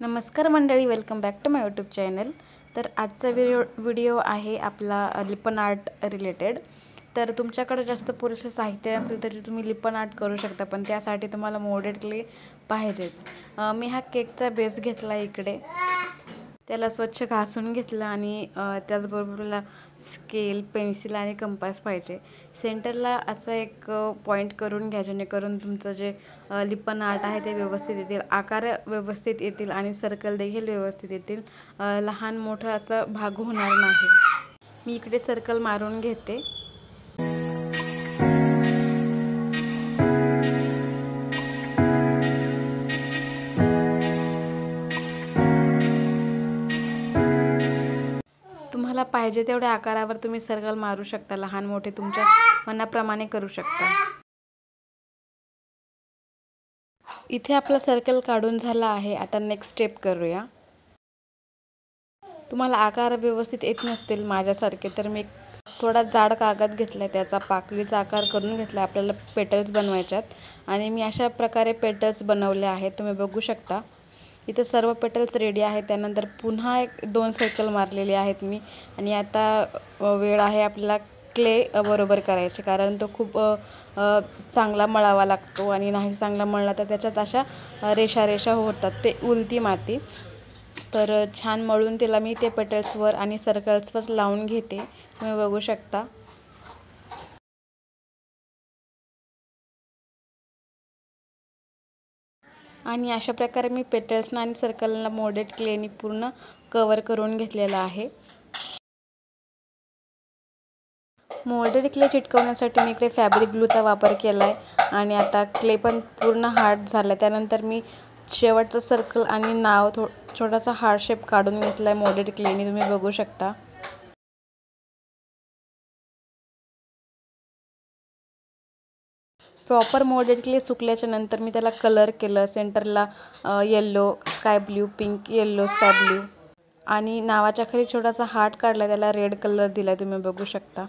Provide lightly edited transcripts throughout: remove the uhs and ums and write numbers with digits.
नमस्कार मंडळी, welcome back to my YouTube channel. तर आजचा व्हिडिओ आहे आपला लिपन आर्ट रिलेटेड। तर तुमच्याकडे जास्त पुरेसे साहित्य असेल तरी तुम्ही लिपन आर्ट करू शकता, पण त्यासाठी तुम्हाला मोल्डेड क्ले पाहिजेच। मी हा केकचा बेस घेतला इकडे, त्याला स्वच्छ घासून घेतला आणि त्याचबरोबर स्केल, पेन्सिल आणि कंपास पाहिजे। सेंटरला असा एक पॉइंट करून घ्या, जेणेकरून तुमचं जे लिपन आर्ट आहे ते व्यवस्थित येतील, आकार व्यवस्थित येतील आणि सर्कल देखील व्यवस्थित येतील। लहान मोठं असं भाग होणार नाही। मी इकडे सर्कल मारून घेते। तुम्हाला पाहिजे तेवढ्या आकारावर तुम्ही सर्कल मारू शकता, लहान मोठे तुमच्या मनाप्रमाणे करू शकता। इथे आपला सर्कल काढून झाला आहे। आता नेक्स्ट स्टेप करूया। तुम्हाला आकार व्यवस्थित येत नसतील माझ्यासारखे, तर मी थोडा जाड कागद घेतला, त्याचा पाकळीचा आकार करून घेतला। आपल्याला पेटल्स बनवायच्यात आणि मी अशा प्रकारे पेटल्स बनवले आहेत, तुम्ही बघू शकता। इथे सर्व पेटल्स रेडी आहेत। त्यानंतर पुन्हा एक 2 सर्कल मारलेले आहेत मी। आणि आता वेळ आहे आपल्याला क्ले बरोबर करायचे, कारण तो खूप चांगला मळावा लागतो आणि नाही चांगला मळला तर त्याच्यात अशा रेषा होतात, ते उलटी माती। तर छान मळून त्याला मी ते पेटल्सवर आणि सर्कल्सवर लावून घेते, तुम्ही बघू शकता। आणि अशा प्रकारे मी पेटल्सना आणि सर्कलला मोल्डेड क्लेनी पूर्ण कवर करून घेतलेला आहे। मोल्डेड क्ले चिटकवण्यासाठी मी इकडे फॅब्रिक ग्लूचा वापर केला आहे आणि आता क्ले पण पूर्ण हार्ड झाला। त्यानंतर मी शेवटचं सर्कल आणि नाव छोटासा हार्ट शेप काढून घेतला आहे मोल्डेड क्लेनी, तुम्ही बघू शकता। प्रॉपर मोल्डेड क्ले सुकल्याच्या नंतर मी त्याला कलर केलं। सेंटरला yellow, sky blue, pink, yellow, sky blue आणि नावाच्या खाली छोटासा हार्ट काढला, त्याला रेड कलर दिला, तुम्ही बघू शकता।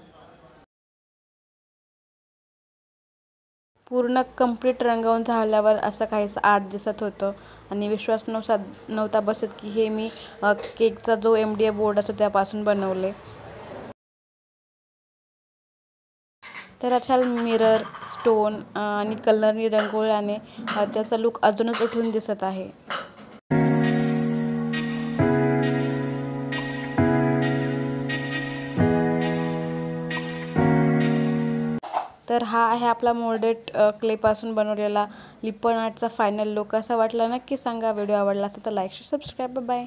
पूर्ण कंप्लीट रंगवून झाल्यावर असं काहीसं आर्ट दिसत होतं आणि विश्वास नव्हता बसत की हे मी केकचा जो MDF बोर्ड असतो त्यापासून बनवले। तर अशा मिरर, स्टोन आणि कलरनी रंगवल्याने त्याचा लुक अजूनच उठून दिसत आहे। तर हा आहे आपला मोल्डेड क्लेपासून बनवलेला लिपन आर्टचा फायनल लुक। कसा वाटला नक्की सांगा। व्हिडिओ आवडला असेल तर लाईक, शेअर, सबस्क्राईब। बाय।